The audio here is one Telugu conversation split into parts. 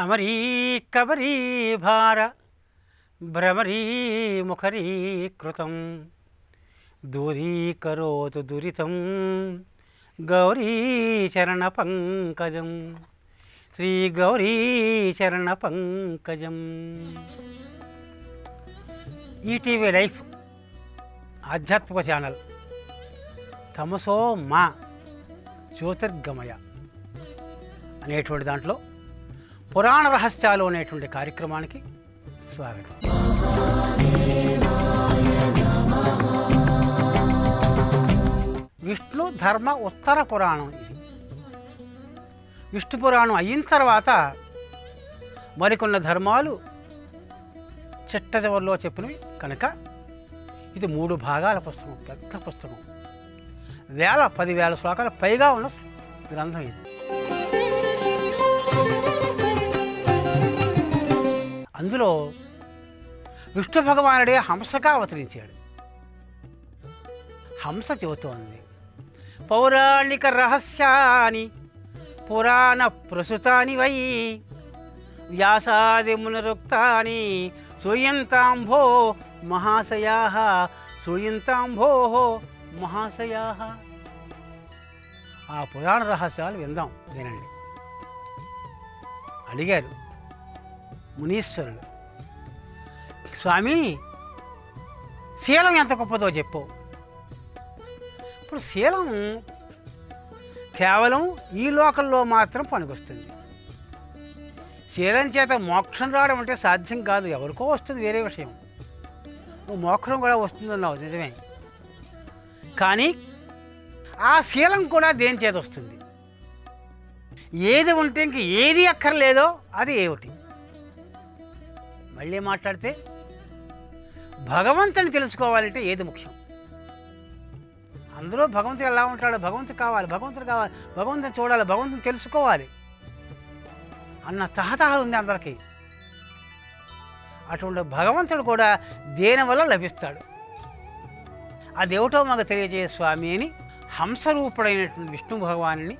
అమరీ కబరీ భార భ్రమరీ ముఖరీ కృతం దూరీకరోతు దురితం గౌరీ చరణ పంకజం శ్రీ గౌరీ చరణ పంకజం. ఈటీవీ లైఫ్ ఆధ్యాత్మిక ఛానల్ తమసో మా జ్యోతిర్గమయ అనేటువంటి దాంట్లో పురాణ రహస్యాలు అనేటువంటి కార్యక్రమానికి స్వాగతం. విష్ణు ధర్మ ఉత్తర పురాణం ఇది. విష్ణు పురాణం అయిన తర్వాత మరికొన్న ధర్మాలు చిట్ట చివరిలో చెప్పినవి కనుక ఇది 3 భాగాల పుస్తకం, పెద్ద పుస్తకం. 10,000 శ్లోకాల పైగా ఉన్న గ్రంథం ఇది. అందులో విష్ణు భగవానుడే హంసగా అవతరించాడు. హంస చెబుతోంది, పౌరాణిక రహస్యాని పురాణ ప్రసుతాని వై వ్యాసాది మునురుక్తాని సూయంతాంభో మహాశయాః సూయంతాంభో మహాశయాః. ఆ పురాణ రహస్యాలు విందాం, వినండి. అడిగారు మునీశ్వరుడు, స్వామి శీలం ఎంత గొప్పదో చెప్పు. ఇప్పుడు శీలం కేవలం ఈ లోకంలో మాత్రం పనికొస్తుంది. శీలం చేత మోక్షం రావడం అంటే సాధ్యం కాదు, ఎవరికో వస్తుంది, వేరే విషయం. నువ్వు మోక్షం కూడా వస్తుందన్నావు, నిజమే. కానీ ఆ శీలం కూడా దేని చేత వస్తుంది? ఏది ఉంటే ఇంక ఏది అక్కర్లేదో అది ఏమిటి? మళ్ళీ మాట్లాడితే భగవంతుని తెలుసుకోవాలంటే ఏది ముఖ్యం? అందులో భగవంతుడు ఎలా ఉంటాడో, భగవంతుడు కావాలి, భగవంతుని చూడాలి, భగవంతుని తెలుసుకోవాలి అన్న తహతహ ఉంది అందరికీ. అటువంటి భగవంతుడు కూడా దేనివల్ల లభిస్తాడు, అదేమిటో మాకు తెలియజేయ స్వామి అని హంసరూపుడైనటువంటి విష్ణు భగవానుని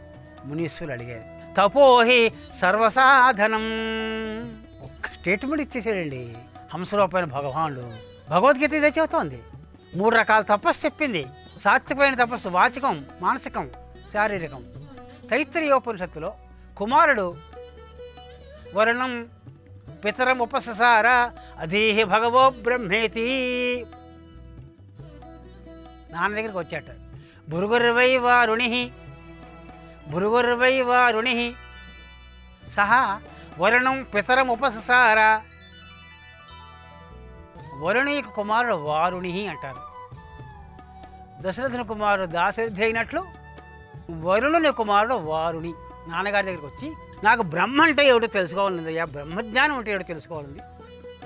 మునీశ్వరులు అడిగారు. తపోహి సర్వసాధనం. ఒక్క స్టేట్మెంట్ ఇచ్చేసాడండి హంసరూపమైన భగవానుడు. భగవద్గీత ఇదే చెబుతోంది. 3 రకాల తపస్సు చెప్పింది. సాత్వికమైన తపస్సు, వాచికం, మానసికం, శారీరకం. తైత్తిరీయోపనిషత్తులో కుమారుడు వర్ణం పితరం ఉపససార అధీహి భగవో బ్రహ్మేతి. నాన్న దగ్గరికి వచ్చాట. భృగుర్వై వారుణి సహా వరుణం పితరం ఉపససార. వరుణి కుమారుడు వారుణి అంటారు. దశరథుని కుమారుడు దాశరథి అయినట్లు వరుణుని కుమారుడు వారుణి. నాన్నగారి దగ్గరికి వచ్చి, నాకు బ్రహ్మ అంటే ఏమిటో తెలుసుకోవాలండి అయ్యా, బ్రహ్మజ్ఞానం అంటే ఏమిటో తెలుసుకోవాలండి,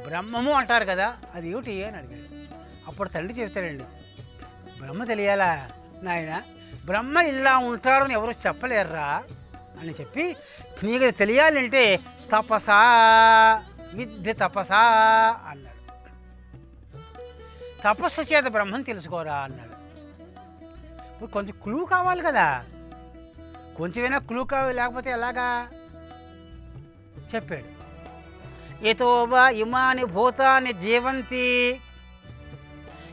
బ్రహ్మము అంటారు కదా అది ఏమిటి అని అడిగాడు. అప్పుడు తండ్రి చెప్తాడండి, బ్రహ్మ తెలియాలా నాయన, బ్రహ్మ ఇలా ఉంటాడని ఎవరు చెప్పలేర్రా అని చెప్పి, నీకు తెలియాలంటే తపసా విద్య తపసా అన్నాడు. తపస్సు చేత బ్రహ్మను తెలుసుకోరా అన్నాడు. ఇప్పుడు కొంచెం క్లూ కావాలి కదా, కొంచెమైనా క్లూ కావాలి, లేకపోతే ఎలాగా చెప్పాడు. యతో వా ఇమాని భూతాన్ని జీవంతి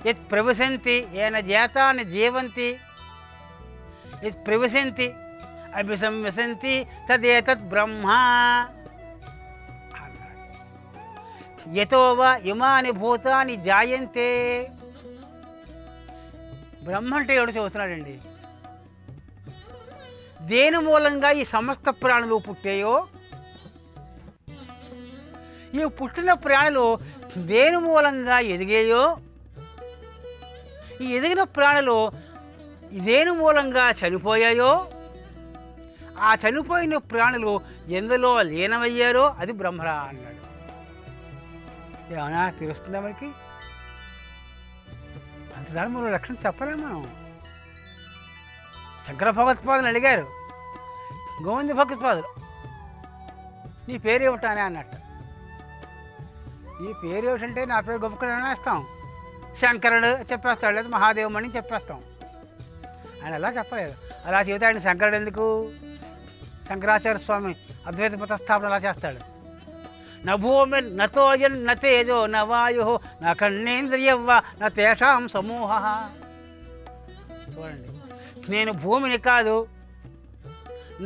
యత్ ప్రవిశంతి ఏన జాతాన్ని జీవంతి యత్ ప్రవిశంతి అభిసంవిశంతి తదేతత్ బ్రహ్మ అన్నాడు. యతో వా ఇమాని భూతాన్ని జాయంతే. బ్రహ్మ అంటే ఎవడు చెబుతున్నాడండి? దేని మూలంగా ఈ సమస్త ప్రాణులు పుట్టాయో, ఈ పుట్టిన ప్రాణులు దేని మూలంగా ఎదిగాయో, ఈ ఎదిగిన ప్రాణులు దేని మూలంగా చనిపోయాయో, ఆ చనిపోయిన ప్రాణులు ఎందులో లీనమయ్యారో అది బ్రహ్మరా అన్నాడు. ఏమన్నా తెలుస్తుందా మనకి? అంతదాని మూడు లక్షణం చెప్పలేము మనం. శంకర భగవత్పాదులు అడిగారు, గోవింద భక్తిపాదులు నీ పేరేమిటానే అన్నట్టు. నీ పేరు ఏమిటంటే నా పేరు గొప్పకని అనేస్తాం, శంకరుడు చెప్పేస్తాడు, లేదా మహాదేవమణి చెప్పేస్తాం. ఆయన అలా చెప్పలేదు. అలా చెబితే ఆయన శంకరుడు ఎందుకు? శంకరాచార్య స్వామి అద్వైత మతస్థాపన అలా చేస్తాడు. న భూమి నతోజన్ న తేజో న వాయు న కర్ణేంద్రియవ్వ న తేషాం సమూహ. చూడండి, నేను భూమిని కాదు,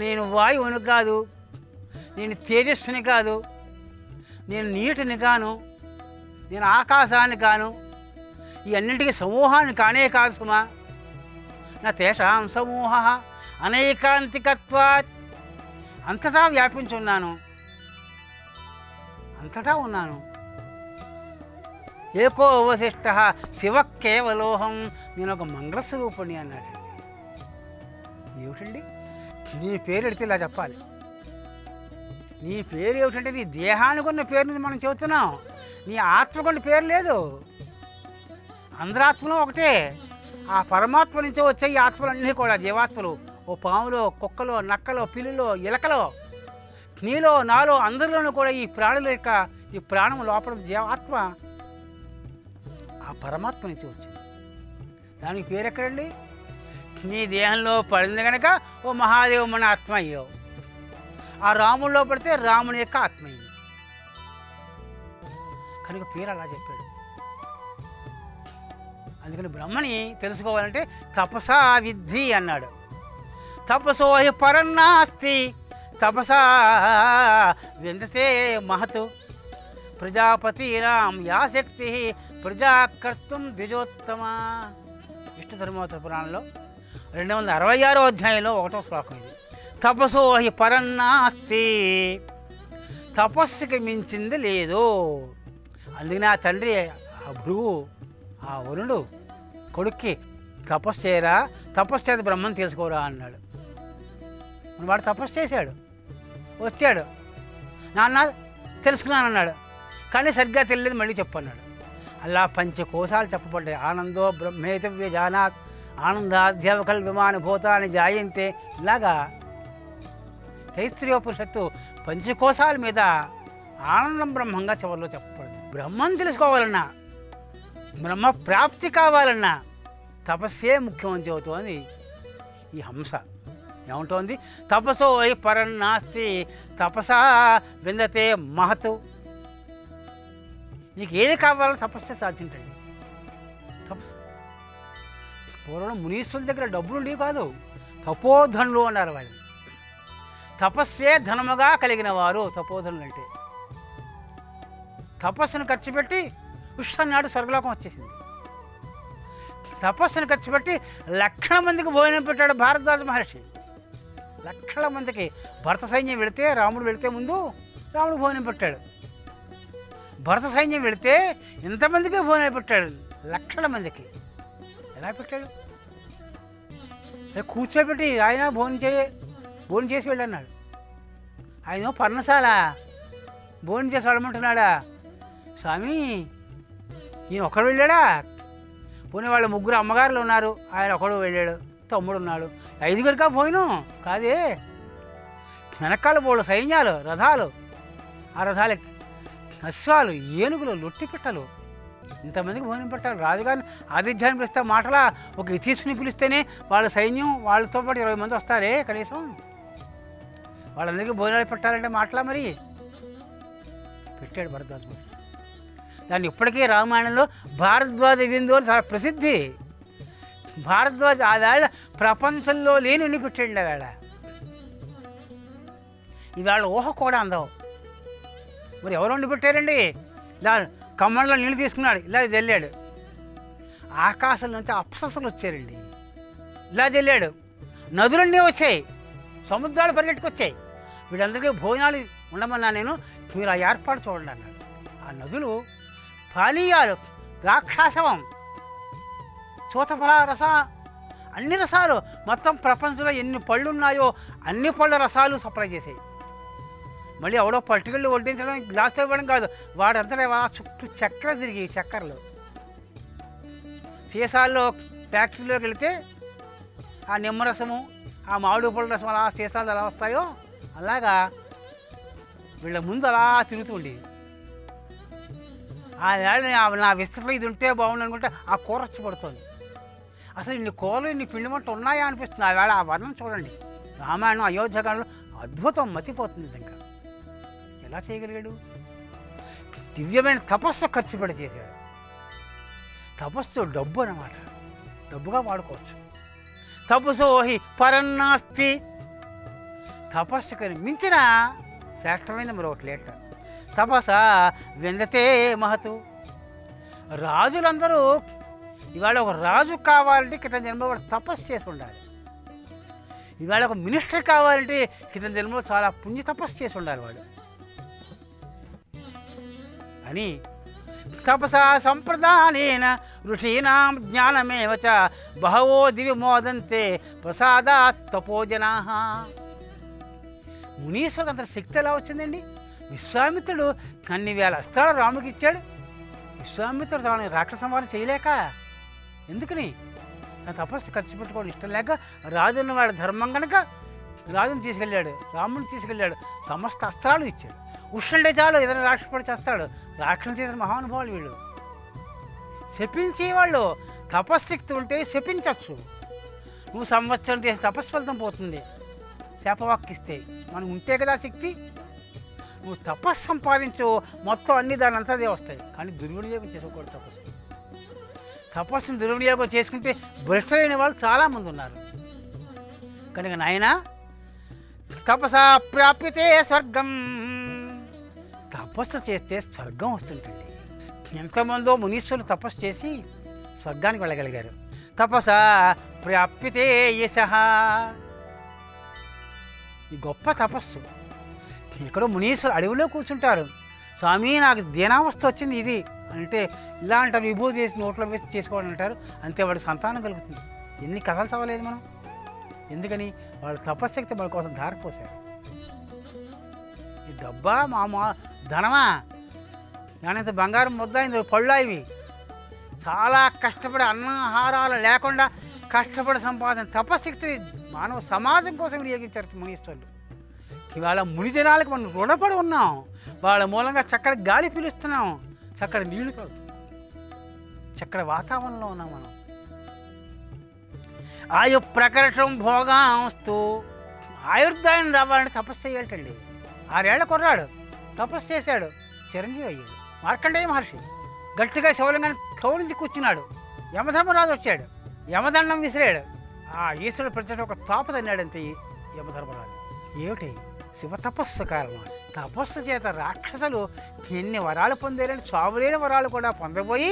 నేను వాయువుని కాదు, నేను తేజస్సుని కాదు, నేను నీటిని కాను, నేను ఆకాశాన్ని కాను, ఈ అన్నింటికి సమూహాన్ని కానే కాదు సుమా. నా తేషాం సమూహ అనైకాంతికత్వాత్. అంతటా వ్యాపించున్నాను, అంతటా ఉన్నాను. ఏకో అవశిష్ట శివ కేవలోహం. నేను ఒక మంగళస్వరూపుణ్ణి అన్నాడు. ఏమిటండి నీ పేరు ఎడితే ఇలా చెప్పాలి. నీ పేరు ఏమిటంటే నీ దేహానికి ఉన్న పేరుని మనం చెబుతున్నాం, నీ ఆత్మకున్న పేరు లేదు. అందరి ఆత్మలు ఒకటే. ఆ పరమాత్మ నుంచే వచ్చే ఈ ఆత్మలన్నీ కూడా జీవాత్మలు. ఓ పాములో, కుక్కలో, నక్కలో, పిల్లిలో, ఎలకలో, నీలో, నాలో, అందరిలోనూ కూడా ఈ ప్రాణుల యొక్క ఈ ప్రాణం లోపల జీవాత్మ ఆ పరమాత్మ నుంచి వచ్చింది. దానికి పేరు ఎక్కడండి? నీ దేహంలో పడింది కనుక ఓ మహాదేవమని ఆత్మ అయ్యావు. ఆ రాముల్లో పడితే రాముని యొక్క ఆత్మ అయింది కనుక పేరు అలా చెప్పాడు. అందుకని బ్రహ్మని తెలుసుకోవాలంటే తపసా విద్ధి అన్నాడు. తపసో హి పరన్నాస్తి తపసా విందతే మహత్ ప్రజాపతిరాం యా శక్తి ప్రజాకర్తం ద్విజోత్తమ. విష్ణు ధర్మోత్తర పురాణంలో 266వ అధ్యాయంలో 1వ శ్లోకం ఇది. తపసో హి పరన్నాస్తి, తపస్సుకి మించింది లేదు. అందుకని ఆ తండ్రి, ఆ భృగు, ఆ వరుణుడు కొడుక్కి తపస్సు చేయరా, తపస్సు చేత బ్రహ్మను తెలుసుకోరా అన్నాడు. వాడు తపస్సు చేశాడు, వచ్చాడు, నాన్న తెలుసుకున్నానన్నాడు. కానీ సరిగ్గా తెలియదు, మళ్ళీ చెప్పన్నాడు. అలా పంచకోశాలు చెప్పబడ్డాయి. ఆనందో బ్రహ్మేతవ్య జానాత్ ఆనందాధ్యవకల్ విమానభూతాన్ని జాయంతే. ఇలాగా తైత్రీయోపనిషత్తు పంచకోశాల మీద ఆనందం బ్రహ్మంగా చివరిలో చెప్పబడింది. బ్రహ్మను తెలుసుకోవాలన్నా, బ్రహ్మ ప్రాప్తి కావాలన్నా తపస్సే ముఖ్యమని చెబుతోంది ఈ హంస. ఏమంటోంది? తపసో వై పరన్నాస్తి తపసా విందతే మహతు. నీకు ఏది కావాలో తపస్సే సాధించండి. తపస్సు పూర్వం మునీశ్వరుల దగ్గర డబ్బులుండి కాదు, తపోధనులు అన్నారు వాళ్ళు. తపస్సే ధనముగా కలిగిన వారు తపోధనులు అంటే. తపస్సును ఖర్చు పెట్టి ఉష్ణనాడు స్వర్గలోకం వచ్చేసింది. తపస్సును ఖర్చు పెట్టి లక్షల మందికి భోజనం పెట్టాడు భారద్వాజ మహర్షి. లక్షల మందికి. భరత సైన్యం వెళితే, రాముడు వెళితే ముందు రాముడు భోజనం పెట్టాడు. భరత సైన్యం వెళితే ఎంతమందికి భోజనం పెట్టాడు? లక్షల మందికి. ఎలా పెట్టాడు? కూర్చోబెట్టి ఆయన భోజనం చేసి వెళ్ళన్నాడు. ఆయన పర్ణశాల భోజనం చేసి వెళ్ళమంటున్నాడా? స్వామి ఈయన ఒకడు వెళ్ళాడా? పోనీ వాళ్ళ ముగ్గురు అమ్మగారులు ఉన్నారు, ఆయన ఒకడు వెళ్ళాడు, తమ్ముడు ఉన్నాడు, 5గురికా భోజనం కాదే. వెనకాల పోడు సైన్యాలు, రథాలు, ఆ రథాలకి అశ్వాలు, ఏనుగులు, లొట్టిపిట్టలు, ఇంతమందికి భోజనం పెట్టాలి. రాజుగారిని ఆతిథ్యాన్ని పిలిస్తే మాటలా, ఒక ఇతీసుని పిలిస్తేనే వాళ్ళ సైన్యం వాళ్ళతో పాటు 20 మంది వస్తారే కనీసం. వాళ్ళందరికీ భోజనాలు పెట్టాలంటే మాటలా మరి పెట్టాడు భరద్వాజ. దాన్ని ఇప్పటికీ రామాయణంలో భారద్వాజ విందు అని చాలా ప్రసిద్ధి. భారద్వాజ ఆవేళ ప్రపంచంలో లేని పెట్టండి. ఆవేళ ఇవాళ ఊహ కూడా అందవు. మరి ఎవరు వండి పెట్టారండి? ఇలా కమ్మల్లో నీళ్ళు తీసుకున్నాడు, ఇలా వెళ్ళాడు. ఆకాశం నుంచి అప్సరసలు వచ్చారండి, ఇలా వెళ్ళాడు. నదులన్నీ వచ్చాయి, సముద్రాలు పరిగెట్టుకొచ్చాయి. వీళ్ళందరికీ భోజనాలు ఉండమన్నా నేను, మీరు ఆ ఏర్పాటు చూడండి అన్నాడు. ఆ నదులు పానీయాలు, ద్రాక్షాసవం, చూతఫల రస, అన్ని రసాలు, మొత్తం ప్రపంచంలో ఎన్ని పళ్ళు ఉన్నాయో అన్ని పళ్ళ రసాలు సప్లై చేసాయి. మళ్ళీ ఎవడో పట్టుకెళ్ళి వడ్డించడం, గ్లాసులో ఇవ్వడం కాదు, వాడంతా చుట్టూ చక్కెర తిరిగి చక్కెరలు సీసాల్లో ఫ్యాక్టరీలోకి వెళితే ఆ నిమ్మరసము, ఆ మామిడి పళ్ళ రసం అలా సీసాలు ఎలా వస్తాయో అలాగా వీళ్ళ ముందు అలా తిరుగుతూ ఉండేది. ఆ వేళ నా విస్తరలో ఇది ఉంటే బాగుండు అనుకుంటే ఆ కూర వచ్చి పడుతుంది. అసలు ఇన్ని కూరలు ఇన్ని పిండి వంటలు ఉన్నాయా అనిపిస్తుంది. ఆ వేళ ఆ వర్ణం చూడండి. రామాయణం అయోధ్యకాండలో అద్భుతం, మతిపోతుంది. ఇంకా ఎలా చేయగలిగాడు? దివ్యమైన తపస్సు ఖర్చు పెట్టి చేశాడు. తపస్సు డబ్బు అన్నమాట, డబ్బుగా వాడుకోవచ్చు. తపస్సోహి పరన్నాస్తి, తపస్సుకని మించిన శ్రేష్టమైంది మరొకటి లేట. తపస విందతే మహతు. రాజులందరూ ఇవాళ ఒక రాజు కావాలంటే క్రితం జన్మలో వాడు తపస్సు చేసి ఉండాలి. ఇవాళ ఒక మినిస్టర్ కావాలంటే క్రితం జన్మలో చాలా పుణ్య తపస్సు చేసి ఉండాలి వాడు అని. తపసా సంప్రదానేన ఋషీణాం జ్ఞానమేవ చ బహవో దివి మోదంతే ప్రసాదాత్ తపోజనా. మునీశ్వరుడు అంత శక్తి ఎలా వచ్చిందండి? విశ్వామిత్రుడు అన్ని వేల అస్త్రాలు రాముడికి ఇచ్చాడు. విశ్వామిత్రుడు తాను రాక్షస సంహారం చేయలేక, ఎందుకని? తన తపస్సు ఖర్చు పెట్టుకోవడం ఇష్టం లేక రాజున్న వాడు ధర్మం కనుక రాజుని తీసుకెళ్ళాడు, రాముడిని తీసుకెళ్ళాడు, సమస్త అస్త్రాలు ఇచ్చాడు. ఉష్ణుడే చాలు ఏదైనా రాక్షసుడు చేస్తాడు. రాక్షసులు చేసిన మహానుభావులు వీళ్ళు. శపించేవాళ్ళు తపశక్తి ఉంటే శపించవచ్చు. నువ్వు సంవత్సరం చేసిన తపస్సు ఫలితం పోతుంది శాపవాక్కిస్తే. మనం ఉంటే కదా శక్తి. నువ్వు తపస్సు సంపాదించు, మొత్తం అన్ని దాని అంతదే వస్తాయి. కానీ దుర్వినియోగం చేసుకోకూడదు. తపస్సును దుర్వినియోగం చేసుకుంటే భ్రష్టులైన వాళ్ళు చాలామంది ఉన్నారు. కనుక నాయన తపసా ప్రాప్యతే స్వర్గం, తపస్సు చేస్తే స్వర్గం వస్తుంటుంది. ఎంతమందో మునీశ్వరులు తపస్సు చేసి స్వర్గానికి వెళ్ళగలిగారు. తపసా ప్రాప్యతే యశః, ఈ గొప్ప తపస్సు. ఎక్కడో మునీశ్వరు అడవిలో కూర్చుంటారు. స్వామి నాకు దీనావస్థ వచ్చింది ఇది అంటే ఇలా అంటారు, విభూతి చేసి నోట్లో వేసి చేసుకోవడం అంటారు. అంతే వాడికి సంతానం కలుగుతుంది. ఎన్ని కథలు చదవలేదు మనం. ఎందుకని? వాళ్ళు తపశక్తి మన కోసం ధారపోసారు. ఈ డబ్బా మా ధనమా, దానింత బంగారం ముద్ద ఇందులో పళ్ళా ఇవి. చాలా కష్టపడి అన్నాహారాలు లేకుండా కష్టపడి సంపాదన తపశక్తిని మానవ సమాజం కోసం వినియోగించారు మునీశ్వరులు. ఇవాళ ముని జనాలకు మనం రుణపడి ఉన్నాం. వాళ్ళ మూలంగా చక్కటి గాలి పీలుస్తున్నాం, చక్కటి నీళ్లు తాగుతున్నాం, చక్కటి వాతావరణంలో ఉన్నాం మనం. ఆయు ప్రకర్షం భోగాంస్తు, ఆయుర్దాయం రావాలంటే తపస్సు చేయాలటండి. 6 ఏళ్ల కుర్రాడు తపస్సు చేశాడు, చిరంజీవి అయ్యాడు. మార్కండేయ మహర్షి గట్టిగా శివలింగాన్ని కౌలించి కూర్చున్నాడు. యమధర్మరాజు వచ్చాడు, యమదండం విసిరాడు. ఆ ఈశ్వరుడు ప్రత్యక్ష ఒక తాప తన్నాడంతే యమధర్మరాజు. ఏమిటి? శివ తపస్సు కారణం. తపస్సు చేత రాక్షసులు ఎన్ని వరాలు పొందారని చావులేని వరాలు కూడా పొందబోయి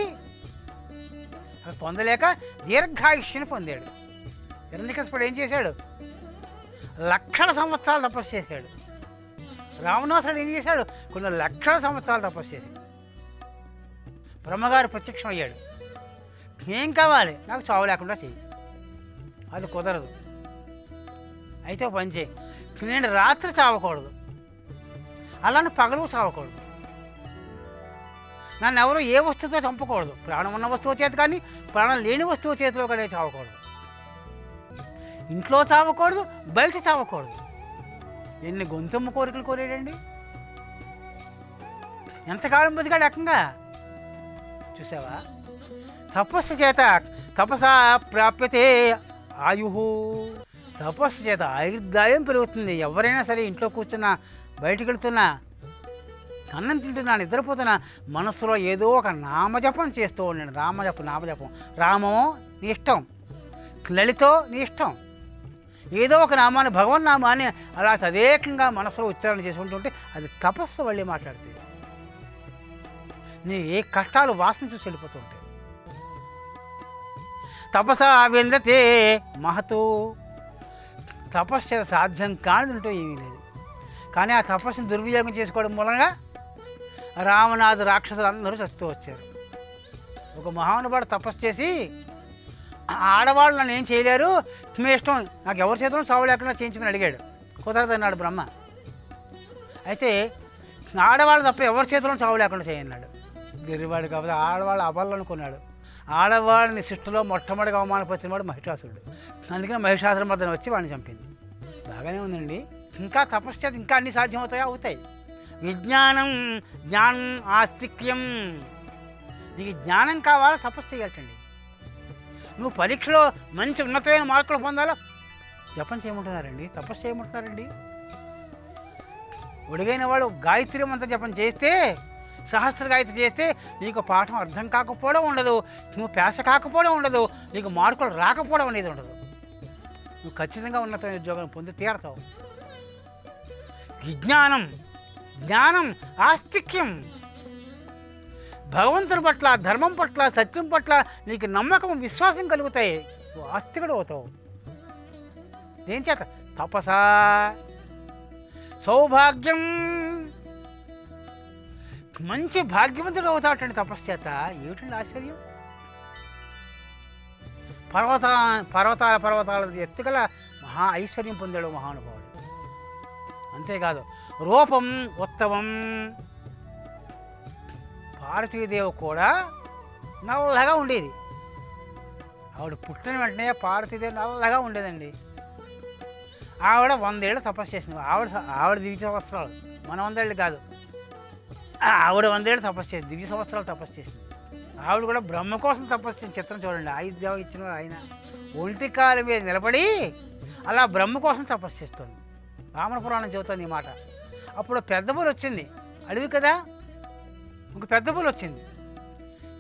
అది పొందలేక దీర్ఘాయుష్యుని పొందాడు. హిరణ్యకశిపుడు ఏం చేశాడు? లక్షల సంవత్సరాలు తపస్సు చేశాడు. రావణాసురుడు ఏం చేశాడు? కొన్ని లక్షల సంవత్సరాలు తపస్సు చేశాడు. బ్రహ్మగారు ప్రత్యక్షం అయ్యాడు. ఏం కావాలి? నాకు చావు లేకుండా చెయ్యి. అది కుదరదు. అయితే పని చేయి, నేను రాత్రి చావకూడదు, అలానే పగలు చావకూడదు, నన్ను ఎవరు ఏ వస్తువుతో చంపకూడదు. ప్రాణం ఉన్న వస్తువు చేతి కానీ ప్రాణం లేని వస్తువు చేతిలో కూడా చావకూడదు. ఇంట్లో చావకూడదు, బయట చావకూడదు. ఎన్ని గొంతమ్మ కోరికలు కోరాడండి. ఎంతకాలం బతికాడు ఏకంగా. చూసావా? తపస్సు చేత తపసా ప్రాప్యతే ఆయు, తపస్సు చేత ఆయుర్దాయం పెరుగుతుంది. ఎవరైనా సరే ఇంట్లో కూర్చున్నా, బయటకు వెళ్తున్నా, అన్నం తింటున్నా, నిద్రపోతున్నా, మనసులో ఏదో ఒక నామజపం చేస్తూ ఉండండి. నామజపం. రామో నీ ఇష్టం, లలితో నీ ఇష్టం, ఏదో ఒక నామాన్ని, భగవన్నామాన్ని అలా తదేకంగా మనసులో ఉచ్చారణ చేసుకుంటుంటే అది తపస్సు వల్లే మాట్లాడుతుంది. నీ ఏ కష్టాలు వాసన చూసి వెళ్ళిపోతూ ఉంటాయి. తపసా విందతే మహతు, తపస్సు చేత సాధ్యం కానిదంటూ ఏమీ లేదు. కానీ ఆ తపస్సును దుర్వినియోగం చేసుకోవడం మూలంగా రావణాది రాక్షసులు అందరూ చస్తూ వచ్చారు. ఒక మహానుభావుడు తపస్సు చేసి ఆడవాళ్ళు నన్ను ఏం చేయలేరు, మీ ఇష్టం, నాకు ఎవరి చేతిలో చావు లేకుండా చేయించుకుని అడిగాడు. కుదరదన్నాడు బ్రహ్మ. అయితే ఆడవాళ్ళు తప్ప ఎవరి చేతిలో చావు లేకుండా చేయన్నాడు. గిరివాడు కాబట్టి ఆడవాళ్ళు అబళ్ళు అనుకున్నాడు. ఆడవాళ్ళని సృష్టిలో మొట్టమొదటిగా అవమానపరిచిన వాడు మహిషాసురుడు. అందుకని మహిషాసుర మర్దన వచ్చి వాడిని చంపింది. బాగానే ఉందండి. ఇంకా తపస్సు చేత ఇంకా అన్నీ సాధ్యమవుతాయా? అవుతాయి. విజ్ఞానం, జ్ఞానం, ఆస్తిక్యం. నీకు జ్ఞానం కావాలా? తపస్సు చేయాలండి. నువ్వు పరీక్షలో మంచి ఉన్నతమైన మార్కులు పొందాలా? జపం చేయమంటున్నారండి, తపస్సు చేయమంటున్నారండి. ఒడిగైన వాడు గాయత్రి మంత్ర జపం చేస్తే, సహస్ర గాయత్రి చేస్తే నీకు పాఠం అర్థం కాకపోవడం ఉండదు, నువ్వు పేస కాకపోవడం ఉండదు, నీకు మార్కులు రాకపోవడం అనేది ఉండదు. నువ్వు ఖచ్చితంగా ఉన్నతమైన ఉద్యోగం పొంది తీరతావు. విజ్ఞానం, జ్ఞానం, ఆస్తిక్యం. భగవంతుని పట్ల, ధర్మం పట్ల, సత్యం పట్ల నీకు నమ్మకం, విశ్వాసం కలుగుతాయి. నువ్వు ఆస్తికుడు అవుతావు. దేని చేత? తపసా. సౌభాగ్యం, మంచి భాగ్యవంతుడు అవుతాటండి తపస్సు చేత. ఏమిటండి ఆశ్చర్యం? పర్వతాల ఎత్తుగల మహా ఐశ్వర్యం పొందాడు మహానుభావుడు. అంతేకాదు రూపం ఉత్తమం. పార్వతీదేవి కూడా నల్లగా ఉండేది. ఆవిడ పుట్టిన వెంటనే పార్వతీదేవి నల్లగా ఉండేదండి. ఆవిడ 100 ఏళ్ళు తపస్సు చేసింది. ఆవిడ దివ్య సంవత్సరాలు, మన 100 ఏళ్ళు కాదు. ఆవిడ 100 ఏళ్ళు తపస్సు చేసింది, దివ్య సంవత్సరాలు తపస్సు చేసింది. ఆవిడ కూడా బ్రహ్మ కోసం తపస్సు చేసిన చిత్రం చూడండి. ఆయుధ్యం ఇచ్చిన ఆయన ఒంటి కాలు మీద నిలబడి అలా బ్రహ్మ కోసం తపస్సు చేస్తుంది. రామణ పురాణం చెబుతుంది ఈ మాట. అప్పుడు పెద్ద పూలు వచ్చింది, అడవి కదా, ఒక పెద్ద పూలు వచ్చింది.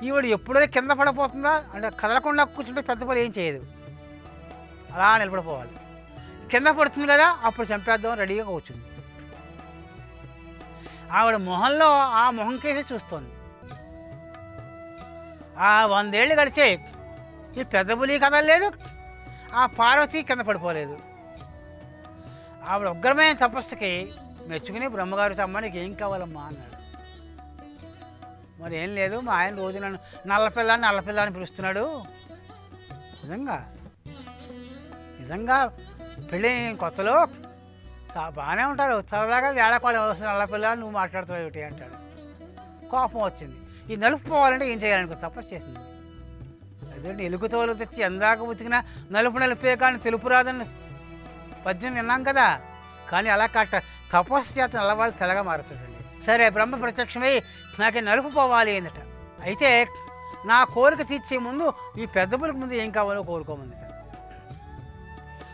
ఈవిడ ఎప్పుడైనా కింద పడిపోతుందా అంటే కదలకుండా కూర్చుంటే పెద్ద పూలు ఏం చేయదు, అలా నిలబడిపోవాలి. కింద పడుతుంది కదా, అప్పుడు చంపేద్దాం రెడీగా కూర్చుంది. ఆవిడ మొహంలో ఆ మొహం కేసి చూస్తోంది. ఆ 100 ఏళ్ళు గడిచే ఈ పెద్ద పులి కదలలేదు, ఆ పార్వతి కింద పడిపోలేదు. ఆవిడ ఉగ్రమైన తపస్సుకి మెచ్చుకుని బ్రహ్మగారు తమ్మనికి ఏం కావాలమ్మా అన్నాడు. మరి ఏం లేదు, మా ఆయన రోజు నన్ను నల్లపిల్లని పిలుస్తున్నాడు. నిజంగా పెళ్ళి కొత్తలో బాగానే ఉంటారు, సరదాగా వేళకోళం వస్తుంది. నల్లపిల్ల నువ్వు మాట్లాడుతున్నావు ఏమిటి అంటాడు. కోపం వచ్చింది. ఈ నలుపు పోవాలంటే ఏం చేయాలనుకో తపస్సు చేసింది. అదేంటి ఎలుగుతోలు తెచ్చి ఎందాక ఉతికినా నలుపే కానీ తెలుపు రాదని పద్యం విన్నాం కదా. కానీ అలా కాట తపస్సు చేత నల్లవాళ్ళు తెల్లగా మారుతుందండి. సరే, బ్రహ్మ ప్రత్యక్షమై నాకు నలుపు పోవాలి అన్నట. అయితే నా కోరిక తీర్చే ముందు ఈ పెద్ద పులికి ముందు ఏం కావాలో కోరుకోమందట.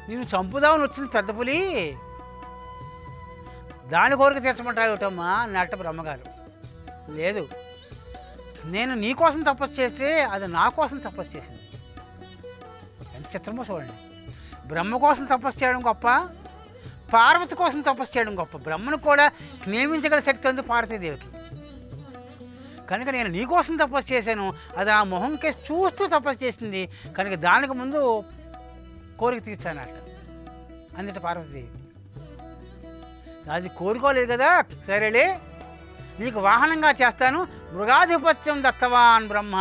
నేను చంపుదామని వచ్చింది పెద్ద పులి, దాని కోరిక తీర్చమంటావు ఏమిటమ్మా అన్నట్టు బ్రహ్మగారు. లేదు, నేను నీ కోసం తపస్సు చేస్తే అది నా కోసం తపస్సు చేసింది. ఎంత చిత్రమో చూడండి. బ్రహ్మ కోసం తపస్సు చేయడం గొప్ప, పార్వతి కోసం తపస్సు చేయడం గొప్ప. బ్రహ్మను కూడా నియమించగల శక్తి ఉంది పార్వతీదేవికి. కనుక నేను నీ కోసం తపస్సు చేశాను, అది ఆ మొహం కేసి చూస్తూ తపస్సు చేసింది. కనుక దానికి ముందు కోరిక తీర్చానట అందుట పార్వతీదేవి. అది కోరుకోలేదు కదా, సరేలే నీకు వాహనంగా చేస్తాను, మృగాధిపత్యం దత్తవాన్ బ్రహ్మ,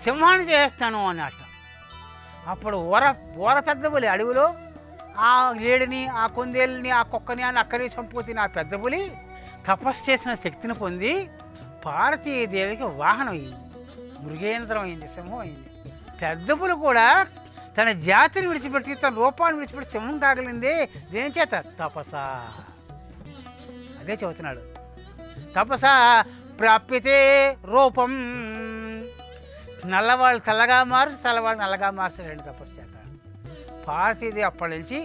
సింహాన్ని చేస్తాను అన్నట్ట. అప్పుడు ఓర పెద్ద పులి అడవిలో ఆ లేడిని, ఆ కొందేళ్ళని, ఆ కుక్కని అని అక్కడే చంపుతిన ఆ పెద్ద పులి తపస్సు చేసిన శక్తిని పొంది పార్వతీదేవికి వాహనం అయింది, మృగేంద్రం అయింది, సింహం అయింది. పెద్ద పులి కూడా తన జాతిని విడిచిపెట్టి, తన రూపాన్ని విడిచిపెట్టి సింహం కాగలింది. దేని చేత? తపస. అదే చెబుతున్నాడు. తపస ప్రాప్యతే రూపం. నల్లవాళ్ళు తెల్లగా మార్చి, తెల్లవాళ్ళు నల్లగా మార్చారండి తపస్సు చేత. పార్వతీదేవి అప్పటి నుంచి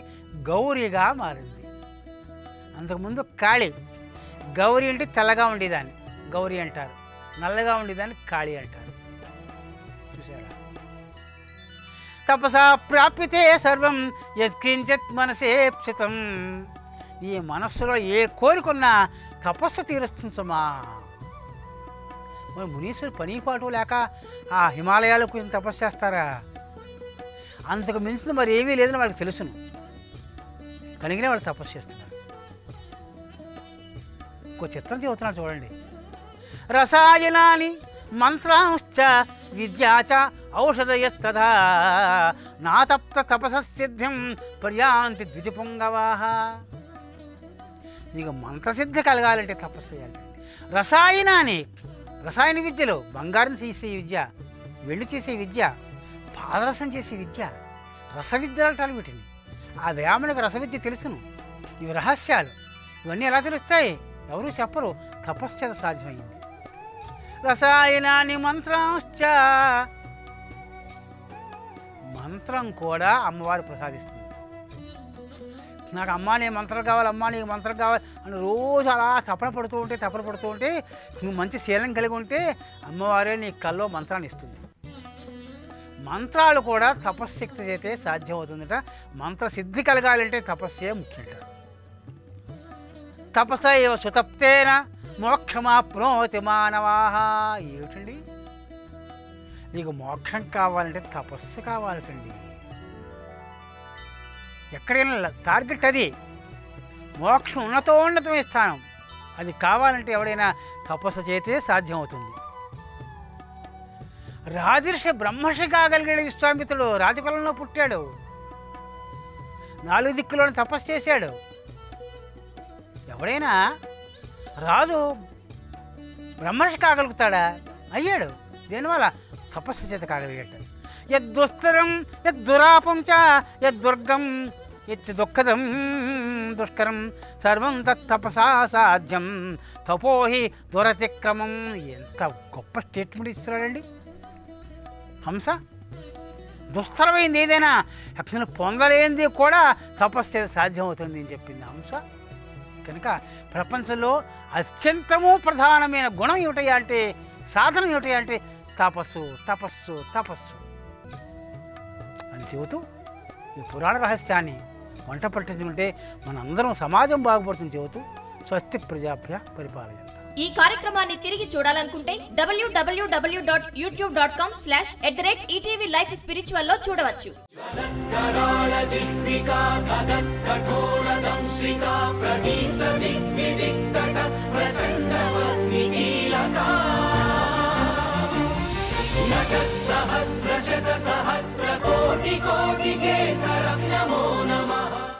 గౌరీగా మారింది. అంతకుముందు కాళీ. గౌరీ అంటే తెల్లగా ఉండేదాన్ని గౌరీ అంటారు, నల్లగా ఉండేదాన్ని కాళీ అంటారు. చూసారా? తపసా ప్రాప్యతే సర్వం యత్కించిత్ మనసేప్సితం. ఈ మనస్సులో ఏ కోరికున్నా తపస్సు తీరుస్తుంది సుమా. మరి మునీశ్వరు పని పాటు లేక ఆ హిమాలయాలకు కూర్చొని తపస్సు చేస్తారా? అంతకు మించిన మరి ఏమీ లేదని వాళ్ళకి తెలుసును, కనుకనే వాళ్ళు తపస్సు చేస్తున్నారు. ఇంకో చిత్రం చెబుతున్నాడు చూడండి. రసాయనాని మంత్రాంశ్చ విద్యాచ ఔషధయస్తథా నాతప్త తపససిద్ధిం పర్యాంతి ద్విజపుంగవాః. నీకు మంత్రసిద్ధి కలగాలంటే తపస్సు చేయాలండి. రసాయనాన్ని, రసాయన విద్యలో బంగారం చేసే విద్య, వెండి చేసే విద్య, పాదరసం చేసే విద్య, రసవిద్యలు అంటారు వీటిని. ఆ వేమనకు రసవిద్య తెలుసును. ఇవి రహస్యాలు. ఇవన్నీ ఎలా తెలుస్తాయి? ఎవరూ చెప్పరు. తపస్సు సాధ్యమైంది. రసాయనాన్ని మంత్రాంశ్చ, మంత్రం కూడా అమ్మవారు ప్రసాదిస్తుంది. నాకు అమ్మా నీ మంత్రం కావాలి, అమ్మా నీకు మంత్రం కావాలి అని రోజు అలా తపన పడుతూ ఉంటే నువ్వు మంచి శీలం కలిగి ఉంటే అమ్మవారే నీ కల్లో మంత్రాన్ని ఇస్తుంది. మంత్రాలు కూడా తపశ్శక్తి అయితే సాధ్యమవుతుందట. మంత్రసిద్ధి కలగాలంటే తపస్సే ముఖ్యంట. తపసైవ సుతప్తేన మోక్షమాప్నోతి మానవాః. ఏమిటండి? నీకు మోక్షం కావాలంటే తపస్సు కావాలటండి. ఎక్కడైనా టార్గెట్ అది. మోక్షం ఉన్నతోన్నతమైన స్థానం. అది కావాలంటే ఎవడైనా తపస్సు చేస్తే సాధ్యమవుతుంది. రాజర్షి బ్రహ్మర్షి కాగలిగాడు విశ్వామిత్రుడు. రాజకులంలో పుట్టాడు. 4 దిక్కులను తపస్సు చేశాడు. ఎవడైనా రాజు బ్రహ్మర్షి కాగలుగుతాడా? అయ్యాడు. దేనివల్ల? తపస్సు చేత కాగలిగాడు. యద్దుస్తరం యద్దురాపం చ యద్దుర్గం యద్దుఃఖదం దుష్కరం సర్వం తప్పసా సాధ్యం తపోహి దురతిక్రమం. ఎంత గొప్ప స్టేట్మెంట్ ఇస్తున్నాడండి హంస. దుస్తరమైంది ఏదైనా అక్షరం పొందలేనిది కూడా తపస్సు సాధ్యమవుతుంది అని చెప్పింది హంస. కనుక ప్రపంచంలో అత్యంతము ప్రధానమైన గుణం ఏమిటయ్యా అంటే, సాధనం ఏమిటయ్యా అంటే తపస్సు తపస్సు తపస్సు అని చెబుతూ ఈ పురాణ రహస్యాన్ని వంట పట్టించుకుంటే మనందరం సమాజం బాగుపడుతుంది చెబుతూ స్వస్తి ప్రజాభ్య పరిపాలయంత. ఈ కార్యక్రమాన్ని తిరిగి చూడాలనుకుంటే www.youtube.com/@ETV Life Spiritual లో చూడవచ్చు. सहस्र शत सहस्र कोटि कोटि केसर नमो नमः।